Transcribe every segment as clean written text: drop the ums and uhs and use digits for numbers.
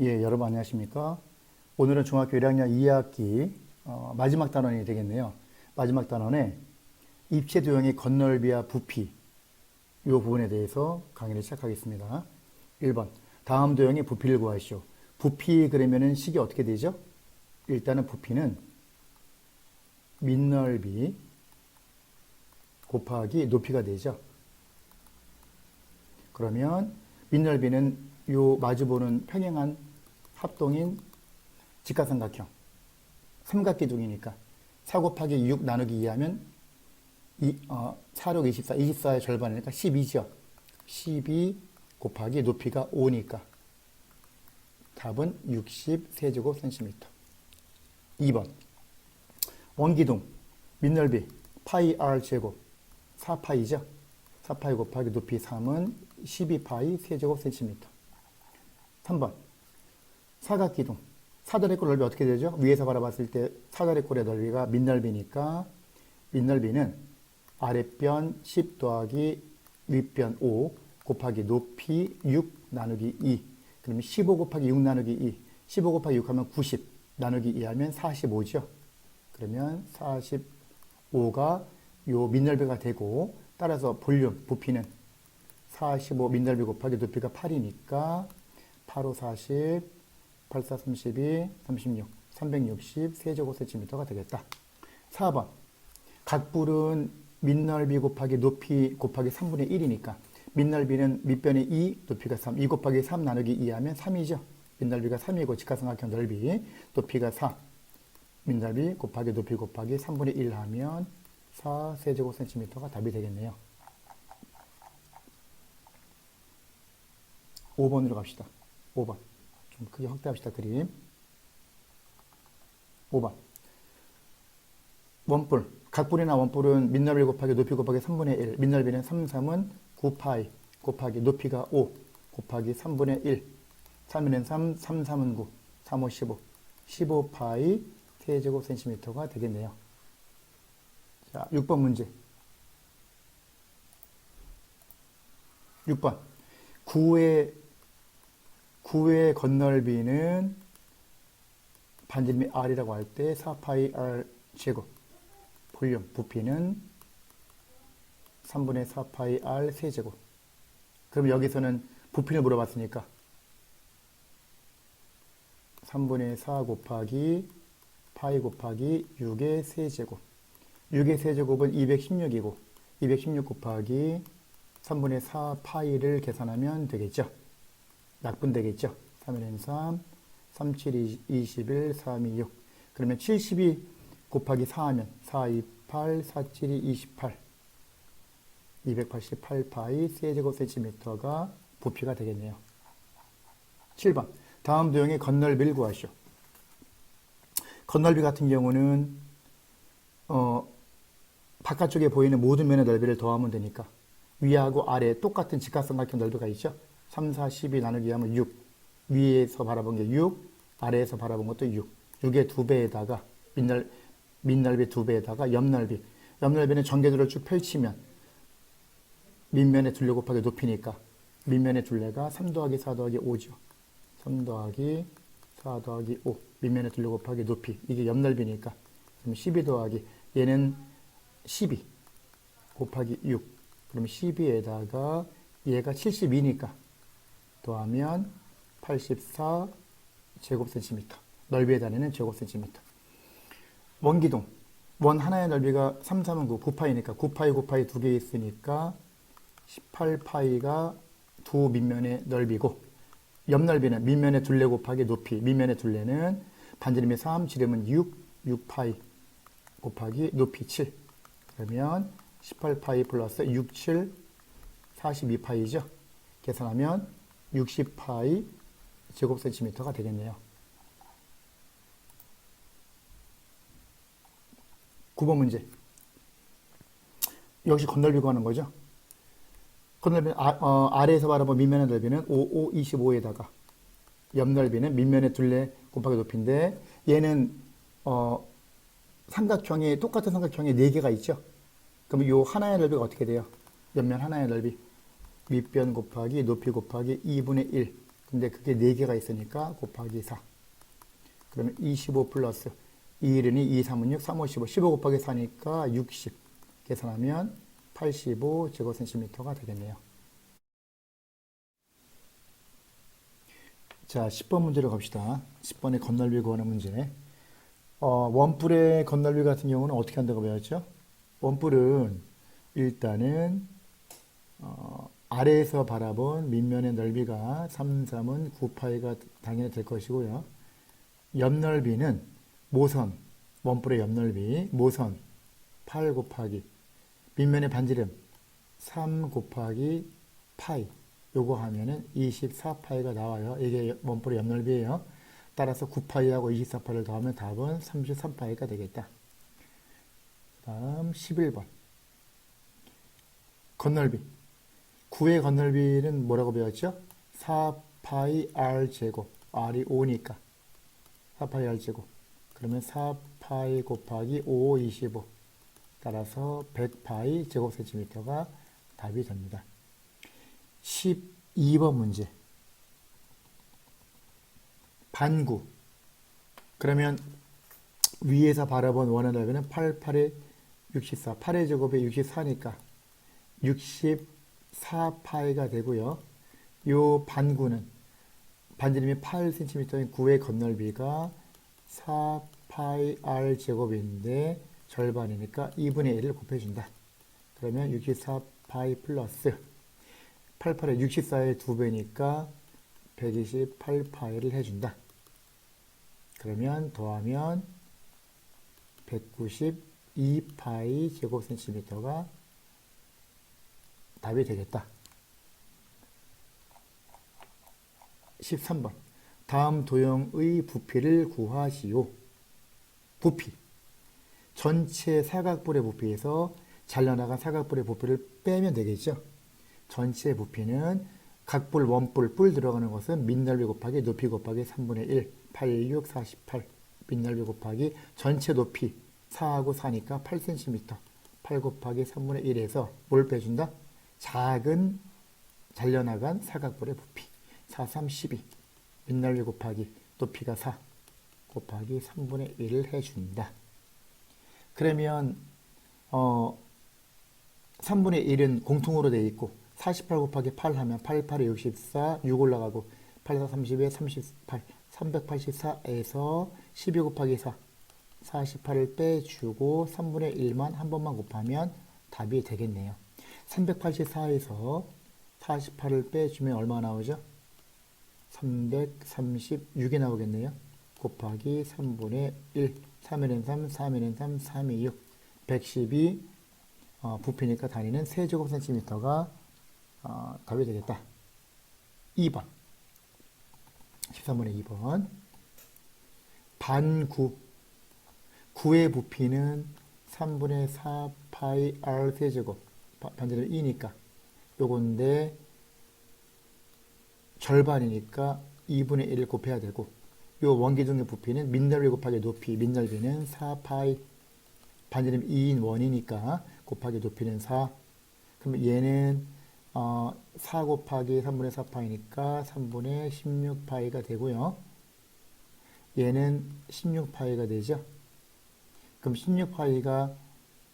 예, 여러분 안녕하십니까? 오늘은 중학교 1학년 2학기 마지막 단원이 되겠네요. 마지막 단원에 입체 도형의 건널비와 부피 이 부분에 대해서 강의를 시작하겠습니다. 1번 다음 도형의 부피를 구하시오. 부피 그러면은 식이 어떻게 되죠? 일단은 부피는 밑넓이 곱하기 높이가 되죠. 그러면 밑넓이는 요 마주보는 평행한 합동인 직각삼각형 삼각기둥이니까 4 곱하기 6 나누기 2 하면 4, 6, 24, 24의 절반이니까 12죠. 12 곱하기 높이가 5니까 답은 60세제곱센티미터. 2번 원기둥 밑넓이 파이 r 제곱 4파이죠. 4파이 곱하기 높이 3은 12파이 세제곱센티미터. 3번 사각기둥 사다리꼴 넓이 어떻게 되죠? 위에서 바라봤을 때 사다리꼴의 넓이가 밑넓이니까 밑넓이는 아랫변 10 더하기 윗변 5 곱하기 높이 6 나누기 2 그러면 15 곱하기 6 나누기 2 15 곱하기 6 하면 90 나누기 2 하면 45죠. 그러면 45가 요 밑넓이가 되고 따라서 볼륨 부피는 45 밑넓이 곱하기 높이가 8이니까 8, 5, 40, 8, 4, 32, 36, 360 세제곱센티미터가 되겠다. 4번 각불은 밑넓이 곱하기 높이 곱하기 3분의 1이니까 밑넓이는 밑변의 2, 높이가 3, 2 곱하기 3 나누기 2 하면 3이죠. 밑넓이가 3이고 직각삼각형 넓이 높이가 4, 밑넓이 곱하기 높이 곱하기 3분의 1 하면 4 세제곱센티미터가 답이 되겠네요. 5번으로 갑시다. 5번. 좀 크게 확대합시다, 그림. 5번. 원뿔. 각뿔이나 원뿔은 밑넓이 곱하기 높이 곱하기 3분의 1. 밑넓이는 3, 3은 9파이 곱하기 높이가 5 곱하기 3분의 1. 3에는 3, 3, 3은 9. 3, 5, 15. 15파이 세제곱센티미터가 되겠네요. 자, 6번 문제. 6번. 9의 건널비는 반지름이 r이라고 할 때 4파이 r 제곱 볼륨 부피는 3분의 4파이 r 세제곱. 그럼 여기서는 부피를 물어봤으니까 3분의 4 곱하기 파이 곱하기 6의 세제곱 6의 세제곱은 216이고 216 곱하기 3분의 4 파이를 계산하면 되겠죠. 약분되겠죠. 3은 3, 3, 7, 21, 3, 2, 6. 그러면 72 곱하기 4 하면 4, 2, 8, 4, 7, 28. 288파이 세제곱센티미터가 부피가 되겠네요. 7번. 다음 도형의 건널비를 구하시오. 건널비 같은 경우는 바깥쪽에 보이는 모든 면의 넓이를 더하면 되니까 위하고 아래 똑같은 직각삼각형 넓이가 있죠. 3, 4, 12 나누기 하면 6. 위에서 바라본 게 6, 아래에서 바라본 것도 6. 6의 2배에다가 밑넓이 2배에다가 옆넓이. 옆넓이는 전개도를 쭉 펼치면 밑면의 둘레 곱하기 높이니까 밑면의 둘레가 3 더하기 4 더하기 5죠. 3 더하기 4 더하기 5. 밑면의 둘레 곱하기 높이. 이게 옆넓이니까. 그럼 12 더하기 얘는 12 곱하기 6. 그럼 12에다가 얘가 72니까 더하면 84 제곱센티미터. 넓이의 단위는 제곱센티미터. 원기둥. 원 하나의 넓이가 3, 3은 9, 9파이니까 9파이 곱하기 2개 있으니까 18파이가 두 밑면의 넓이고 옆넓이는 밑면의 둘레 곱하기 높이. 밑면의 둘레는 반지름이 3, 지름은 6, 6파이 곱하기 높이 7. 그러면 18파이 플러스 6, 7, 42파이죠. 계산하면 60파이 제곱센티미터가 되겠네요. 9번 문제. 역시 건널비 구하는 거죠. 건널비는 아래에서 바라본 밑면의 넓이는 5, 5, 25에다가 옆넓이는 밑면의 둘레 곱하기 높이인데 얘는 삼각형이 똑같은 삼각형이 4개가 있죠. 그럼 요 하나의 넓이가 어떻게 돼요? 옆면 하나의 넓이 윗변 곱하기 높이 곱하기 2분의 1 근데 그게 4개가 있으니까 곱하기 4. 그러면 25 플러스 2, 1은 2, 2, 3은 6, 3, 5, 15. 15 곱하기 4니까 60. 계산하면 85제곱센티미터가 되겠네요. 자, 10번 문제로 갑시다. 10번의 건널비 구하는 문제. 원뿔의 건널비 같은 경우는 어떻게 한다고 배웠죠? 원뿔은 일단은 아래에서 바라본 밑면의 넓이가 3, 3은 9파이가 당연히 될 것이고요. 옆넓이는 모선, 원뿔의 옆넓이, 모선 8 곱하기 밑면의 반지름 3 곱하기 파이, 요거 하면은 24파이가 나와요. 이게 원뿔의 옆넓이에요. 따라서 9파이하고 24파이를 더하면 답은 33파이가 되겠다. 다음 11번 건널비. 9의 건널비는 뭐라고 배웠죠? 4파이 r 제곱, r이 5니까 4파이 r 제곱. 그러면 4파이 곱하기 5, 25. 따라서 100파이 제곱센티미터가 답이 됩니다. 12번 문제. 반구. 그러면 위에서 바라본 원의 넓이는 8, 8에 64. 8의 제곱에 64니까 64파이가 되고요. 요 반구는 반지름이 8cm인 9의 건널비가 4파이 r 제곱인데 절반이니까 2분의 1을 곱해준다. 그러면 64파이 플러스 88에 64의 2배니까 128파이를 해준다. 그러면 더하면 192파이 제곱센티미터가 답이 되겠다. 13번. 다음 도형의 부피를 구하시오. 부피. 전체 사각뿔의 부피에서 잘려나간 사각뿔의 부피를 빼면 되겠죠. 전체 부피는 각뿔, 원뿔, 뿔 들어가는 것은 밑넓이 곱하기 높이 곱하기 3분의 1, 8, 6, 48. 밑넓이 곱하기 전체 높이 4하고 4니까 8cm. 8 곱하기 3분의 1에서 뭘 빼준다? 작은 잘려나간 사각뿔의 부피. 4, 3, 12. 밑넓이 곱하기 높이가 4 곱하기 3분의 1을 해준다. 그러면 3분의 1은 공통으로 되어 있고 48 곱하기 8 하면 8, 8에 64, 6 올라가고 8, 4, 30에 38, 384에서 12 곱하기 4, 48을 빼주고 3분의 1만 한 번만 곱하면 답이 되겠네요. 384에서 48을 빼주면 얼마 나오죠? 336이 나오겠네요. 곱하기 3분의 1, 3일은 3, 3일은 3, 3이 6, 112 부피니까 단위는 세제곱센티미터가 답이 되겠다. 2번 13번의 2번 반구. 9의 부피는 3분의 4 파이 r 세제곱, 반지름 2니까 요건데 절반이니까 2분의 1을 곱해야 되고, 요 원기둥의 부피는 밑넓이 곱하기 높이, 밑넓이는 4파이, 반지름 2인 원이니까 곱하기 높이는 4. 그러면 얘는 4 곱하기 3분의 4파이니까 3분의 16파이가 되고요. 얘는 16파이가 되죠. 그럼 16파이가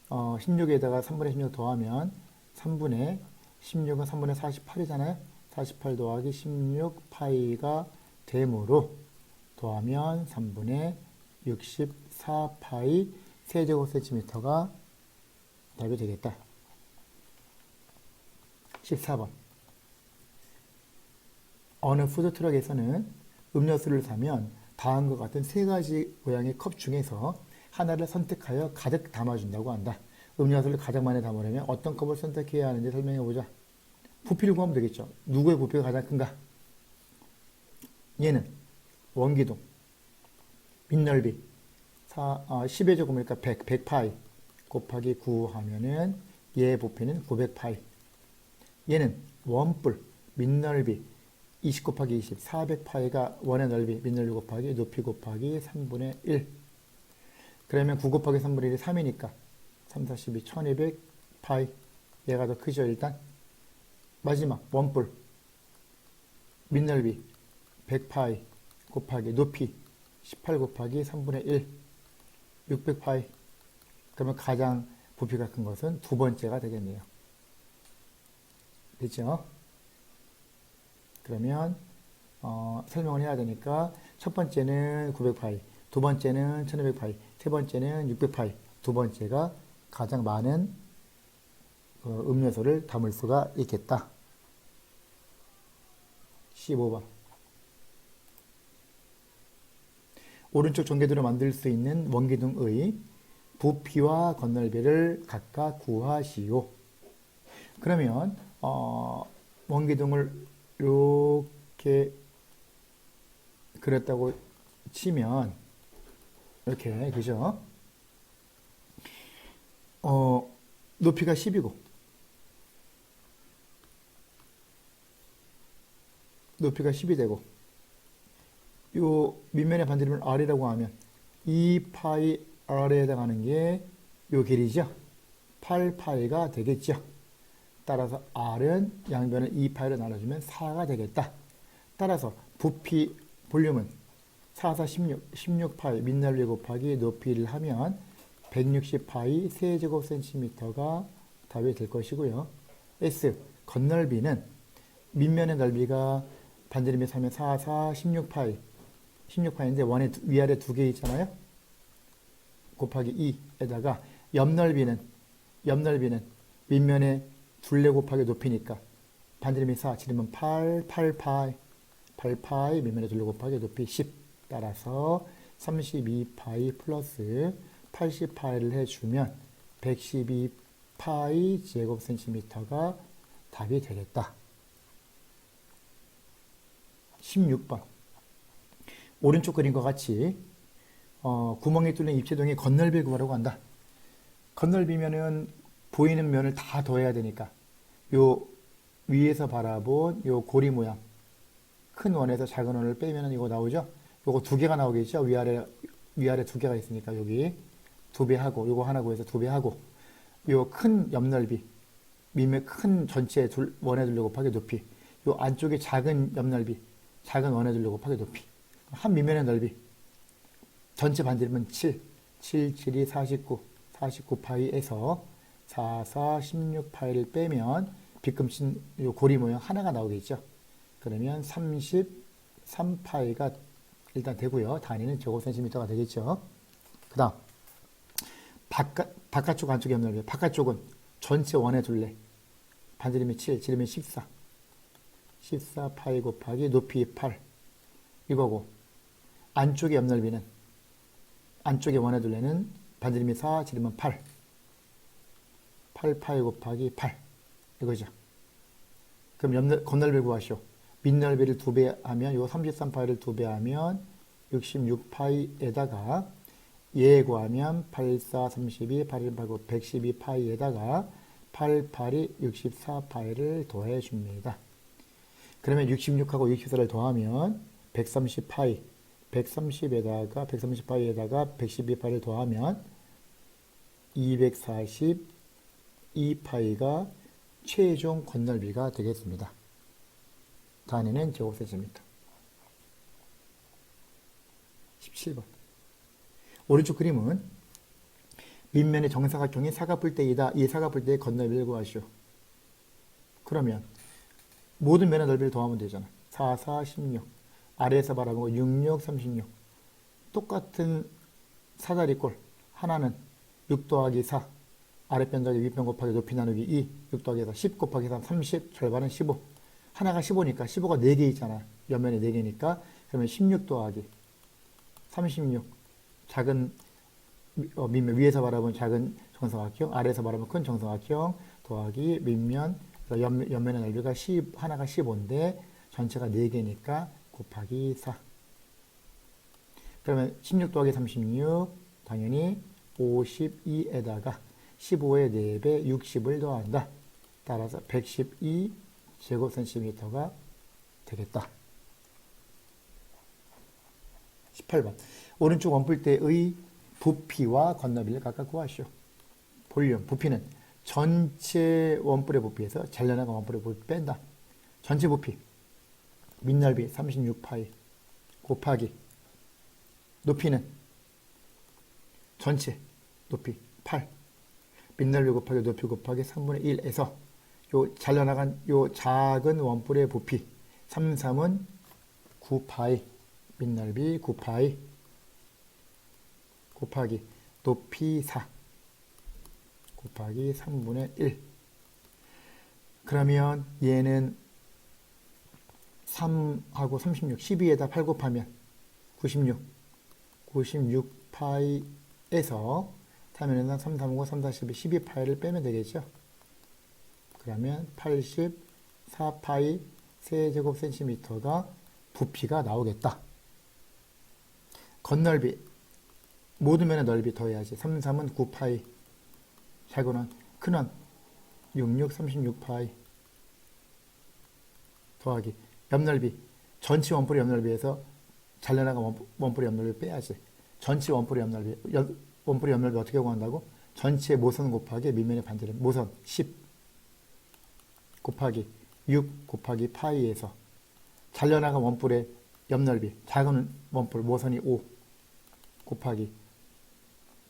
16에다가 3분의 16 더하면 3분의 16은 3분의 48이잖아요. 48 더하기 16파이가 되므로 더하면 3분의 64파이 세제곱센티미터가 답이 되겠다. 14번. 어느 푸드트럭에서는 음료수를 사면 다음과 같은 세 가지 모양의 컵 중에서 하나를 선택하여 가득 담아준다고 한다. 음료수를 가장 많이 담으려면 어떤 컵을 선택해야 하는지 설명해보자. 부피를 구하면 되겠죠. 누구의 부피가 가장 큰가? 얘는 원기둥, 밑넓이 10의 제곱이니까 100파이 곱하기 9 하면은 얘의 부피는 900파이. 얘는 원뿔, 밑넓이 20 곱하기 20, 400파이가 원의 넓이, 밑넓이 곱하기 높이 곱하기 3분의 1. 그러면 9 곱하기 3분의 1이 3이니까 3, 4, 12, 1200파이. 얘가 더 크죠, 일단. 마지막 원뿔, 밑넓이 100파이 곱하기 높이 18 곱하기 3분의 1 600파이. 그러면 가장 부피가 큰 것은 두 번째가 되겠네요. 됐죠? 그러면 설명을 해야 되니까 첫 번째는 900파이, 두 번째는 1200파이, 세 번째는 600파이. 두 번째가 가장 많은 음료수를 담을 수가 있겠다. 15번. 오른쪽 전개도를 만들 수 있는 원기둥의 부피와 건널비를 각각 구하시오. 그러면 원기둥을 이렇게 그렸다고 치면 이렇게, 그죠? 높이가 10이고 높이가 10이 되고 요 밑면의 반지름을 R이라고 하면 2파이 R에 해당하는 게 요 길이죠. 8파이가 되겠죠. 따라서 R은 양변을 2파이로 나눠주면 4가 되겠다. 따라서 부피 볼륨은 4, 4, 16, 16파이 밑넓이 곱하기 높이를 하면 160파이 세제곱센티미터가 답이 될 것이고요. S 건널비는 밑면의 넓이가 반지름이 3면 4, 4, 16파이 16파이인데 원에 위아래 두 개 있잖아요. 곱하기 2에다가 옆넓이는 밑면의 둘레 곱하기 높이니까 반지름이 4, 지름은 8, 8파이 밑면의 둘레 곱하기 높이 10. 따라서 32파이 플러스 80파이를 해주면 112파이 제곱센티미터가 답이 되겠다. 16번. 오른쪽 그림과 같이 구멍이 뚫린 입체동의 건널비를 구하라고 한다. 건널비면은 보이는 면을 다 더해야 되니까 요 위에서 바라본 요 고리 모양 큰 원에서 작은 원을 빼면 이거 나오죠? 요거 두 개가 나오겠죠? 위아래 두 개가 있으니까 여기 두 배 하고 요거 하나 구해서 두 배 하고 요 큰 옆넓이 밑면 큰 전체 원의 둘레 곱하기 높이 요 안쪽에 작은 옆넓이 작은 원의 둘레 곱하기 높이 한 밑면의 넓이 전체 반지름은 7, 7, 7이 49, 49파이에서 4, 4, 16파이를 빼면 빗금친 요 고리 모양 하나가 나오겠죠. 그러면 33파이가 일단 되고요. 단위는 제곱센티미터가 되겠죠. 그 다음 바깥쪽 안쪽 옆넓이 바깥쪽은 전체 원의 둘레 반지름이 7, 지름이 14 14파이 곱하기 높이 8 이거고 안쪽의 옆넓이는 안쪽의 원의 둘레는 반지름이 4, 지름은 8 8파이 곱하기 8 이거죠. 그럼 건널비를 구하시오. 밑넓이를 2배 하면 요 33파이를 2배 하면 66파이에다가 얘 구하면 8, 4, 32, 8, 1, 8, 9, 112파이에다가 8, 8이 64파이를 더해줍니다. 그러면 66하고 64를 더하면 130파이 130파이에다가 112파이를 더하면 242파이가 최종 건널비가 되겠습니다. 단위는 제곱센티미터. 17번. 오른쪽 그림은 밑면의 정사각형이 사각뿔대이다. 이 사각뿔대의 건널비를 구하시오. 그러면 모든 면의 넓이를 더하면 되잖아. 4, 4, 16. 아래에서 바라본 거 6, 6, 36. 똑같은 사다리꼴. 하나는 6 더하기 4. 아랫변 더하기 윗변 곱하기 높이 나누기 2. 6 더하기 4. 10 곱하기 3. 30. 절반은 15. 하나가 15니까 15가 4개 있잖아. 옆면에 4개니까. 그러면 16 더하기 36. 작은 밑면 위에서 바라본 작은 정사각형, 아래에서 바라본 큰 정사각형 더하기 밑면 옆면의 넓이가 하나가 15인데 전체가 4개니까 곱하기 4. 그러면 16 더하기 36 당연히 52에다가 15의 4배 60을 더한다. 따라서 112 제곱센티미터가 되겠다. 18번. 오른쪽 원뿔대의 부피와 건너비를 각각 구하시오. 볼륨, 부피는 전체 원뿔의 부피에서 잘려나간 원뿔의 부피 뺀다. 전체 부피, 밑넓이 36파이, 곱하기 높이는 전체 높이 8 밑넓이 곱하기 높이 곱하기 3분의 1에서 요 잘려나간 요 작은 원뿔의 부피 33은 9파이 밑넓이 9파이 곱하기 높이 4 곱하기 3분의 1. 그러면 얘는 3하고 36, 12에다 8 곱하면 96, 96파이에서 타면에는 3, 3, 5, 3, 4, 12, 12파이를 빼면 되겠죠. 그러면 84파이 세제곱센티미터가 부피가 나오겠다. 건널비, 모든 면의 넓이 더해야지. 3, 3은 9파이, 작은 큰 원, 66, 36파이 더하기 옆넓이, 전체 원뿔의 옆넓이에서 잘려나간 원뿔의 옆넓이 빼야지. 전체 원뿔의 옆넓이, 원뿔의 옆넓이 어떻게 구한다고? 전체 모선 곱하기 밑면의 반지름, 모선 10 곱하기 6 곱하기 파이에서 잘려나간 원뿔의 옆넓이, 작은 원뿔, 모선이 5 곱하기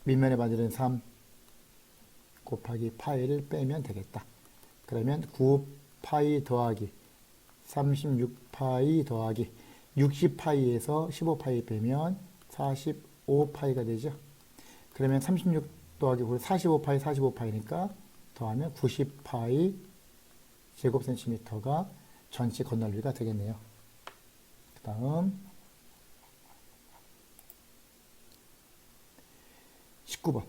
밑면의 반지름 3 곱하기 파이를 빼면 되겠다. 그러면 9파이 더하기 36파이 더하기 60파이에서 15파이 빼면 45파이가 되죠. 그러면 36 더하기 45파이, 45파이니까 더하면 90파이 제곱센티미터가 전체 건널비가 되겠네요. 그 다음 19번.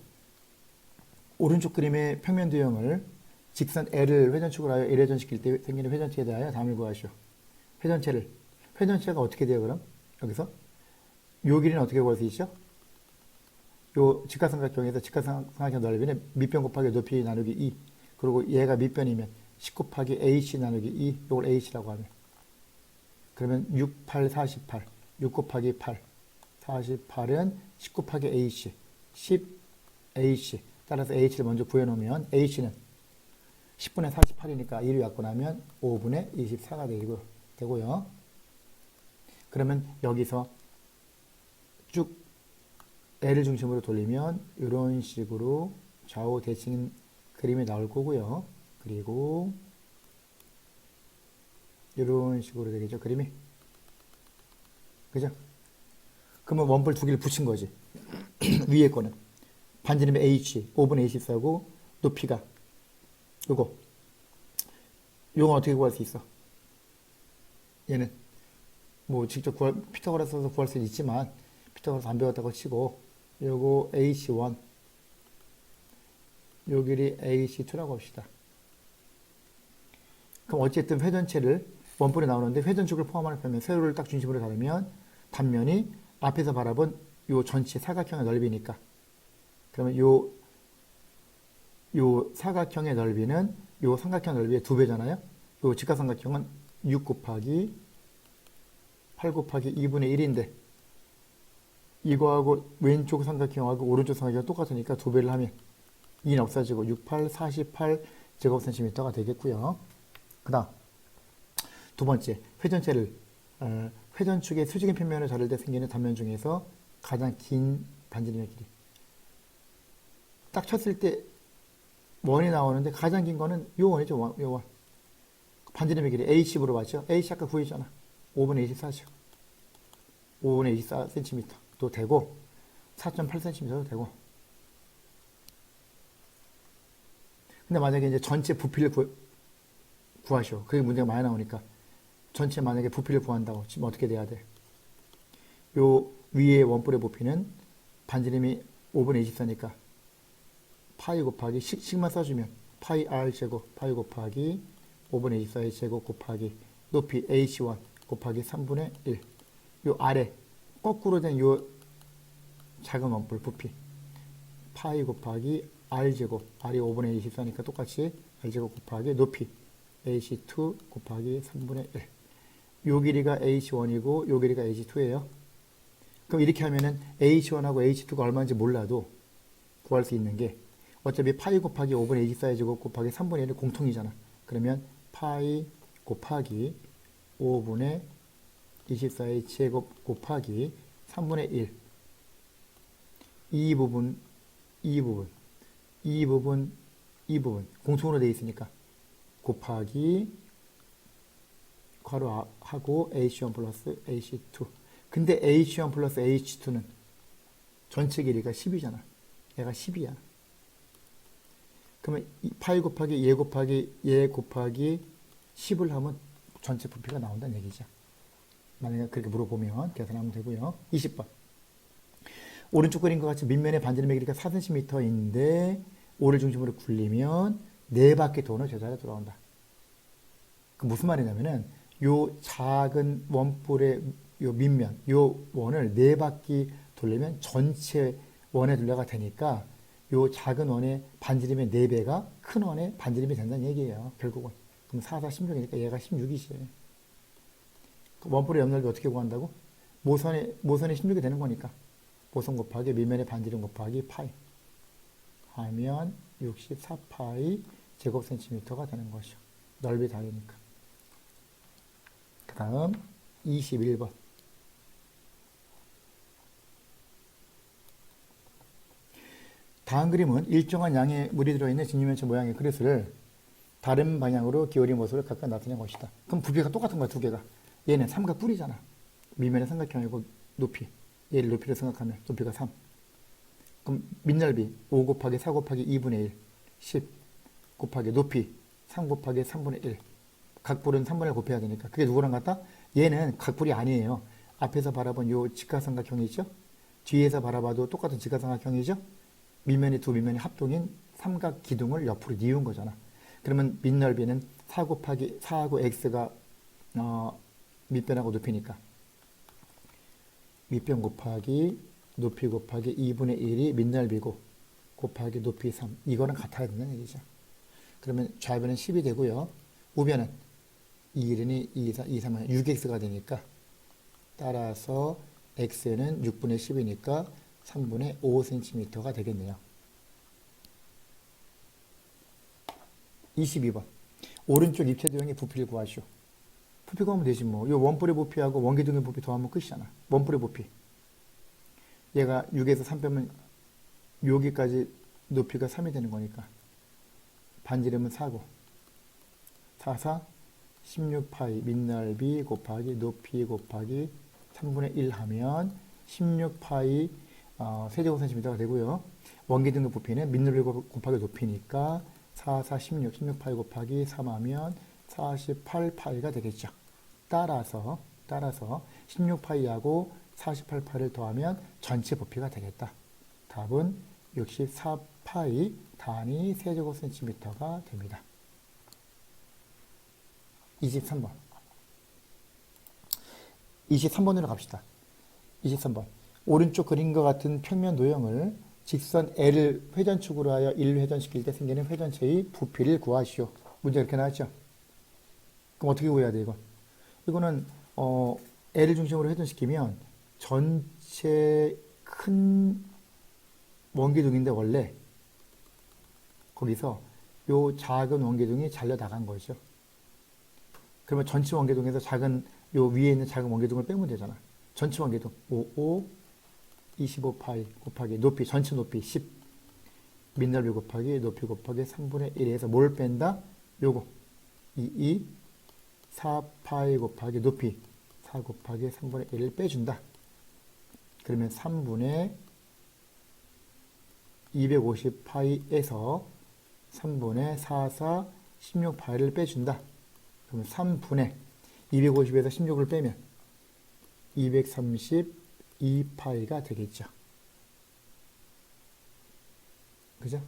오른쪽 그림의 평면 도형을 직선 L을 회전축으로 하여 L회전시킬 때 생기는 회전체에 대하여 답을 구하시오. 회전체가 어떻게 돼요, 그럼? 여기서? 요 길이는 어떻게 구할 수 있죠? 요 직각삼각형에서 직각삼각형 넓이는 밑변 곱하기 높이 나누기 2. 그리고 얘가 밑변이면 10 곱하기 H 나누기 2. 요걸 H라고 하면. 그러면 6, 8, 48. 6 곱하기 8. 48은 10 곱하기 H. 10H. 따라서 H를 먼저 구해놓으면 H는 10분의 48이니까 1을 갖고 나면 5분의 24가 되고요. 그러면 여기서 쭉 L을 중심으로 돌리면 이런 식으로 좌우 대칭 그림이 나올 거고요. 그리고 이런 식으로 되겠죠, 그림이. 그죠? 그러면 원뿔 두 개를 붙인 거지. 위에 거는 반지름의 H 5분의 24고 높이가 요거 어떻게 구할 수 있어? 얘는 뭐 직접 피타고라스 써서 구할 수는 있지만 피타고라스 안 배웠다고 치고 요거 H1 요 길이 H2라고 합시다. 그럼 어쨌든 회전체를 원뿔에 나오는데 회전축을 포함하는 평면 세로를 딱 중심으로 가르면 단면이 앞에서 바라본 요 전체 사각형의 넓이니까 그러면 요 사각형의 넓이는 요 삼각형 넓이의 2배잖아요. 요 직각삼각형은 6 곱하기 8 곱하기 2분의 1인데 이거하고 왼쪽 삼각형하고 오른쪽 삼각형이 똑같으니까 2배를 하면 2는 없어지고 6, 8, 48 제곱센티미터가 되겠고요. 그 다음 두 번째 회전체를 회전축의 수직인 평면을 자를 때 생기는 단면 중에서 가장 긴 반지름의 길이 딱 쳤을 때 원이 나오는데 가장 긴 거는 요 원이죠. 요 원. 반지름의 길이 H로 봤죠? H 아까 구했잖아. 5분의 24죠. 5분의 24cm도 되고 4.8cm도 되고. 근데 만약에 이제 전체 부피를 구하시오. 그게 문제가 많이 나오니까 전체 만약에 부피를 구한다고 지금 어떻게 돼야 돼? 요 위에 원뿔의 부피는 반지름이 5분의 24니까 파이 곱하기 식만 써주면 파이 r 제곱 파이 곱하기 5분의 24의 제곱 곱하기 높이 h1 곱하기 3분의 1. 요 아래 거꾸로 된 요 작은 원뿔 부피 파이 곱하기 r 제곱 r이 5분의 24니까 똑같이 r 제곱 곱하기 높이 h2 곱하기 3분의 1. 요 길이가 h1이고 요 길이가 h2예요. 그럼 이렇게 하면은 h1하고 h2가 얼마인지 몰라도 구할 수 있는 게 어차피 파이 곱하기 5분의 24의 제곱 곱하기 3분의 1은 공통이잖아. 그러면 파이 곱하기 5분의 24의 제곱 곱하기 3분의 1. 이 부분, 이 부분, 이 부분, 이 부분. 공통으로 되어 있으니까. 곱하기 괄호하고 H1 플러스 H2. 근데 H1 플러스 H2는 전체 길이가 10이잖아. 얘가 10이야. 그러면 파이 곱하기 얘 곱하기 얘 곱하기 10을 하면 전체 부피가 나온다는 얘기죠. 만약에 그렇게 물어보면 계산하면 되고요. 20번. 오른쪽 그림과 같이 밑면의 반지름의 길이가 4cm인데 5를 중심으로 굴리면 4바퀴 도는 제자리에 돌아온다. 그 무슨 말이냐면은 요 작은 원뿔의 요 밑면, 요 원을 4바퀴 돌리면 전체 원의 둘레가 되니까 요 작은 원의 반지름의 4배가 큰 원의 반지름이 된다는 얘기예요. 결국은. 그럼 4, 4, 16이니까 얘가 16이지. 원뿔의 옆넓이 어떻게 구한다고? 모선이 16이 되는 거니까. 모선 곱하기 밑면의 반지름 곱하기 파이 하면 64파이 제곱센티미터가 되는 것이요. 넓이 다르니까. 그 다음 21번. 다음 그림은 일정한 양의 물이 들어있는 진유면체 모양의 그릇을 다른 방향으로 기울인 모습을 각각 나타낸 것이다. 그럼 부피가 똑같은 거야, 두 개가. 얘는 삼각 뿔이잖아. 밑면의 삼각형이고 높이. 얘를 높이를 생각하면 높이가 3. 그럼 밑넓이 5 곱하기 4 곱하기 2분의 1. 10 곱하기 높이 3 곱하기 3분의 1. 각뿔은 3분의 1 곱해야 되니까. 그게 누구랑 같다? 얘는 각뿔이 아니에요. 앞에서 바라본 요 직각삼각형이 있죠? 뒤에서 바라봐도 똑같은 직각삼각형이죠? 밑면이 두 밑면이 합동인 삼각 기둥을 옆으로 뉘운 거잖아. 그러면 밑넓이는 4 곱하기 4하고 x가 밑변하고 높이니까 밑변 곱하기 높이 곱하기 2분의 1이 밑넓이고 곱하기 높이 3. 이거랑 같아야 된다는 얘기죠. 그러면 좌변은 10이 되고요. 우변은 2, 2, 4, 2, 3은 6x가 되니까 따라서 x는 6분의 10이니까 3분의 5cm가 되겠네요. 22번. 오른쪽 입체 도형의 부피를 구하시오. 부피 구하면 되지 뭐. 이 원뿔의 부피하고 원기둥의 부피 더하면 끝이잖아. 원뿔의 부피. 얘가 6에서 3 빼면 여기까지 높이가 3이 되는 거니까. 반지름은 4고. 4, 4, 16파이 밑넓이 곱하기 높이 곱하기 3분의 1 하면 16파이 세제곱센티미터가 되고요. 원기둥의 부피는 밑넓이 곱하기 높이니까 4, 4, 16, 16파이 곱하기 3 하면 48파이가 되겠죠. 따라서 16파이하고 48파이를 더하면 전체 부피가 되겠다. 답은 64파이 단위 세제곱센티미터가 됩니다. 23번. 23번으로 갑시다. 23번. 오른쪽 그림과 같은 평면 도형을 직선 L을 회전축으로 하여 1회전시킬 때 생기는 회전체의 부피를 구하시오. 문제가 이렇게 나왔죠? 그럼 어떻게 구해야 돼, 이거? 이거는, L을 중심으로 회전시키면 전체 큰 원기둥인데 원래 거기서 요 작은 원기둥이 잘려 나간 거죠. 그러면 전체 원기둥에서 작은 요 위에 있는 작은 원기둥을 빼면 되잖아. 전체 원기둥 5, 25파이 곱하기 높이 전체 높이 10 밑넓이 곱하기 높이 곱하기 3분의 1에서 뭘 뺀다? 요거 2, 4파이 곱하기 높이 4 곱하기 3분의 1을 빼준다. 그러면 3분의 250파이에서 3분의 4, 4, 16파이를 빼준다. 그러면 3분의 250에서 16을 빼면 232파이가 되겠죠. 그죠?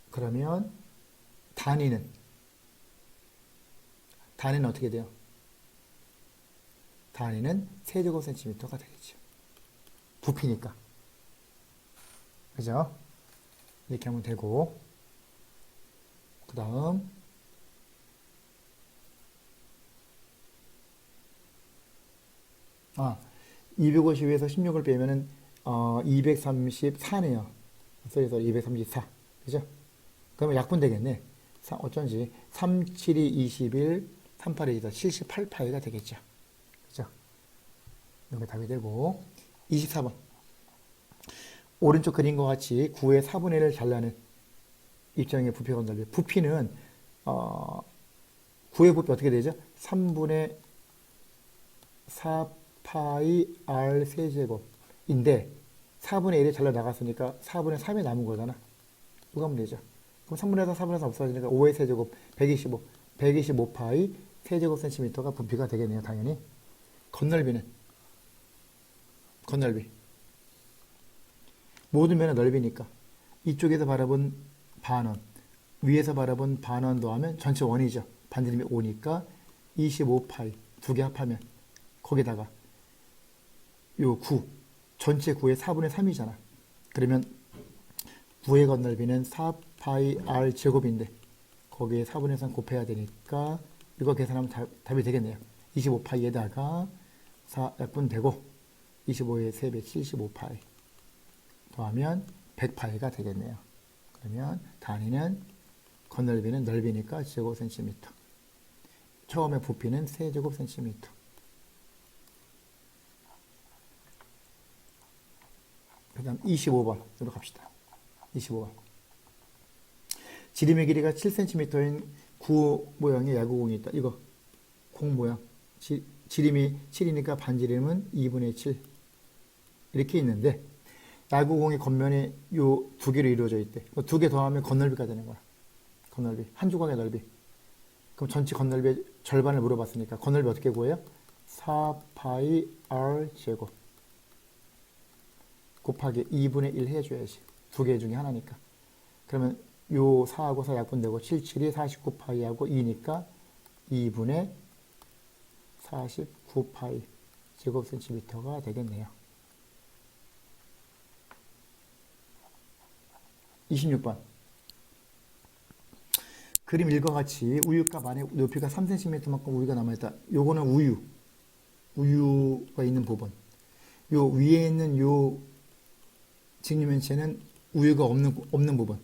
그러면 단위는 어떻게 돼요? 단위는 세제곱센티미터가 되겠죠. 부피니까. 그죠? 이렇게 하면 되고, 그 다음 250에서 16을 빼면은 234네요. 그래서 234. 그죠? 그러면 약분 되겠네. 어쩐지 3, 7이 21, 38에 78파이가 되겠죠. 그죠? 이게 답이 되고 24번 오른쪽 그림과 같이 9의 4분의 1을 잘라낸 입장의 부피와 건널비. 부피는 9의 부피 어떻게 되죠? 3분의 4파이 r 세제곱인데 4분의 1이 잘라 나갔으니까 4분의 3이 남은 거잖아. 이거 하면 되죠. 그럼 3분의 4, 4분의 4 없어지니까 5의 세제곱 125, 125파이 세제곱 센티미터가 부피가 되겠네요. 당연히. 건널비 모든 면의 넓이니까 이쪽에서 바라본 반원, 위에서 바라본 반원 더하면 전체 원이죠. 반지름이 5니까 25파이 두 개 합하면 거기다가 요 9, 전체 9의 4분의 3이잖아. 그러면 9의 건널비는 4파이 r 제곱인데 거기에 4분의 3 곱해야 되니까 이거 계산하면 답이 되겠네요. 25파이에다가 4약분 되고 25의 3배 75파이 더하면 100파이가 되겠네요. 그러면 단위는 건널비는 넓이니까 제곱센티미터. 처음에 부피는 세제곱센티미터. 그 다음 25번으로 갑시다. 25번. 지름의 길이가 7cm인 구 모양의 야구공이 있다. 이거 공 모양. 지름이 7이니까 반지름은 2분의 7. 이렇게 있는데 야구공의 겉면이 요 두 개로 이루어져 있대. 두 개 더하면 건널비가 되는 거야. 건널비. 한 조각의 넓이. 그럼 전체 건널비의 절반을 물어봤으니까 건널비 어떻게 구해요? 4파이 r 제곱 곱하기 2분의 1 해줘야지. 두 개 중에 하나니까. 그러면 요 4하고 4 약분되고 7, 7이 49파이하고 2니까 2분의 49파이 제곱센티미터가 되겠네요. 26번. 그림 1과 같이 우유값 안에 높이가 3cm만큼 우유가 남아있다. 요거는 우유가 있는 부분. 요 위에 있는 요 직류면체는 우유가 없는 부분.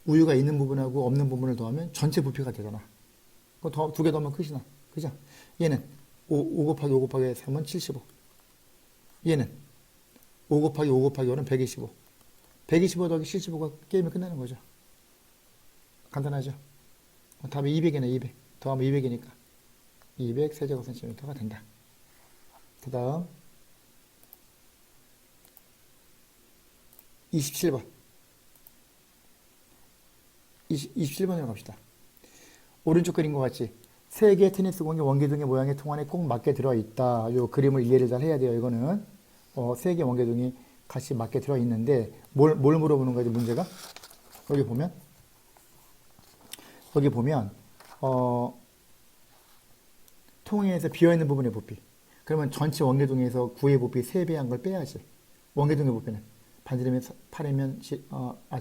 우유가 있는 부분하고 없는 부분을 더하면 전체 부피가 되잖아. 두 개 더하면 끝이나. 그죠? 얘는 5 곱하기 5 곱하기 3은 75. 얘는 5 곱하기 5 곱하기 5는 125. 125 더하기 75가 게임이 끝나는 거죠. 간단하죠? 답이 200이네, 200. 더하면 200이니까. 200 세제곱센티미터가 된다. 그 다음 27번. 27번으로 갑시다. 오른쪽 그림과 같이 세 개의 테니스공이 원기둥의 모양의 통 안에 꼭 맞게 들어있다. 요 그림을 이해를 잘 해야 돼요. 이거는 세 개의 원기둥이 같이 맞게 들어있는데 뭘 물어보는 거지 문제가? 여기 보면 통에서 비어있는 부분의 부피. 그러면 전체 원기둥에서 9의 부피 3배한 걸 빼야지. 원기둥의 부피는 반지름이 8이면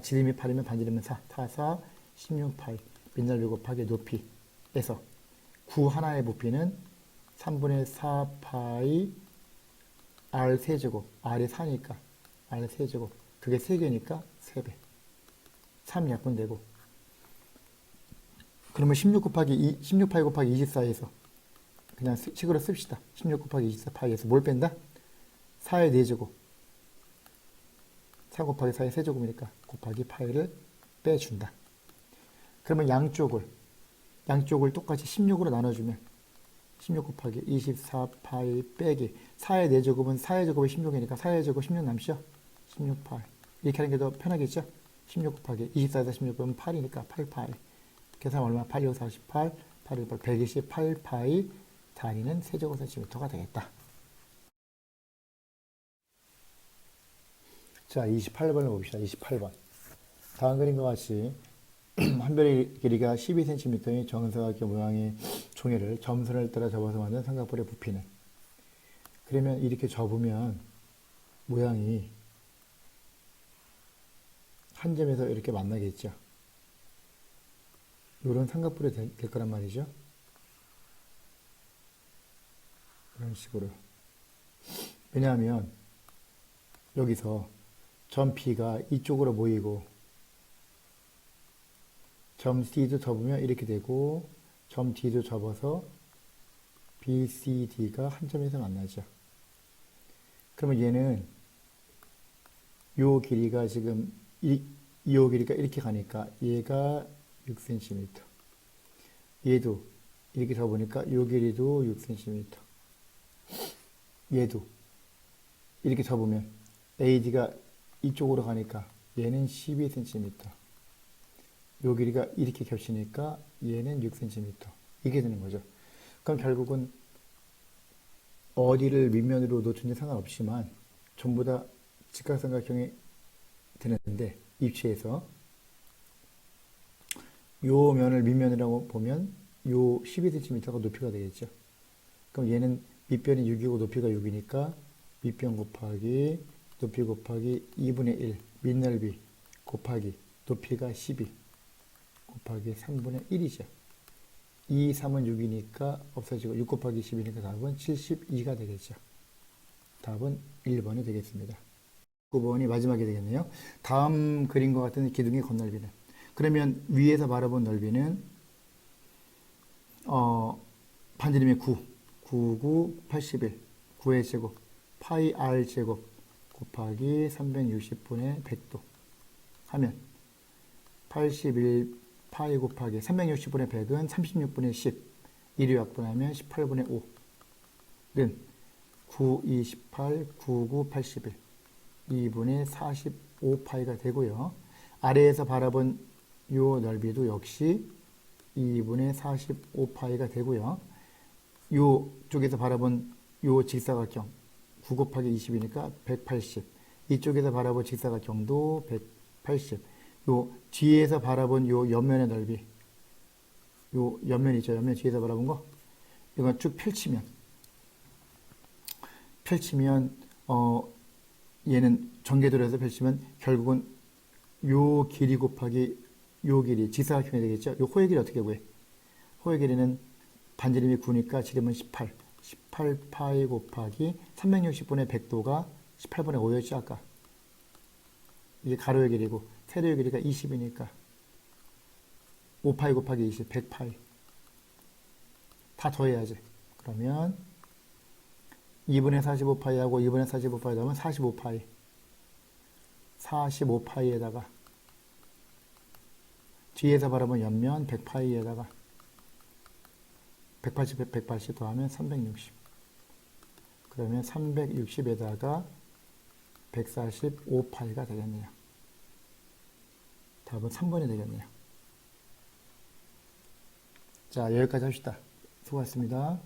지름이 8이면 반지름은 4. 4, 16파이 밑넓이 곱하기 높이에서 9 하나의 부피는 3분의 4파이 r 세제곱. r이 4니까 r 세제곱. 그게 3개니까 3배. 3 약분되고 그러면 16파이 곱하기 24에서 그냥 식으로 씁시다. 16 곱하기 24파이에서 뭘 뺀다? 4의 4제곱. 4 곱하기 4의 세제곱이니까 곱하기 파이를 빼준다. 그러면 양쪽을 똑같이 16으로 나눠주면 16 곱하기 24파이 빼기 4의 4제곱은 4의 제곱이 16이니까 4의 제곱 16 남죠? 16파이. 이렇게 하는 게 더 편하겠죠? 16 곱하기 24에서 16은 8이니까 8파이. 계산 얼마? 8, 6, 48, 8, 1, 128파이 단위는 세제곱센티미터가 되겠다. 자, 28번을 봅시다. 28번. 다음 그림과 같이 한 별의 길이가 12cm의 정사각형 모양의 종이를 점선을 따라 접어서 만든 삼각볼의 부피는. 그러면 이렇게 접으면 모양이 한 점에서 이렇게 만나겠죠. 이런 삼각볼이 될 거란 말이죠. 이런 식으로. 왜냐하면 여기서 점 B가 이쪽으로 모이고 점 C도 접으면 이렇게 되고 점 D도 접어서 BCD가 한 점에서 만나죠. 그러면 얘는 요 길이가 지금 요 길이가 이렇게 가니까 얘가 6cm. 얘도 이렇게 접으니까 요 길이도 6cm. 얘도 이렇게 접으면 AD가 이쪽으로 가니까 얘는 12cm. 요 길이가 이렇게 겹치니까 얘는 6cm. 이게 되는 거죠. 그럼 결국은 어디를 밑면으로 놓든지 상관없지만 전부 다 직각삼각형이 되는데 입체에서 요 면을 밑면이라고 보면 요 12cm가 높이가 되겠죠. 그럼 얘는 밑변이 6이고 높이가 6이니까 밑변 곱하기 높이 곱하기 2분의 1 밑넓이 곱하기 높이가 12 곱하기 3분의 1이죠. 2, 3은 6이니까 없어지고 6 곱하기 10이니까 답은 72가 되겠죠. 답은 1번이 되겠습니다. 9번이 마지막이 되겠네요. 다음 그림과 같은 기둥의 건널비는 그러면 위에서 바라본 넓이는 반지름이 9, 9, 81, 9의 제곱, 파이 r 제곱 곱하기 360분의 100도 하면 81 파이 곱하기 360분의 100은 36분의 10, 1위 약분하면 18분의 5는 9, 28, 99, 81, 2분의 45파이가 되고요. 아래에서 바라본 요 넓이도 역시 2분의 45파이가 되고요. 요 쪽에서 바라본 요 직사각형 9 곱하기 20이니까 180. 이쪽에서 바라본 직사각형도 180. 요 뒤에서 바라본 요 옆면의 넓이, 요 옆면 있죠? 옆면 뒤에서 바라본 거, 이건 쭉 펼치면 얘는 전개도로해서 펼치면 결국은 요 길이 곱하기 요 길이 직사각형이 되겠죠? 요 호의 길이 어떻게 구해? 호의 길이는 반지름이 9니까 지름은 18. 18파이 곱하기 360분의 100도가 18분의 5였죠, 아까. 이게 가로의 길이고 세로의 길이가 20이니까 5파이 곱하기 20, 100파이. 다 더해야지. 그러면 2분의 45파이하고 2분의 45파이 더하면 45파이. 45파이에다가 뒤에서 바라본 옆면 100파이에다가 180, 180 더하면 360. 그러면 360에다가 145파이가 되겠네요. 답은 3번이 되겠네요. 자, 여기까지 합시다. 수고하셨습니다.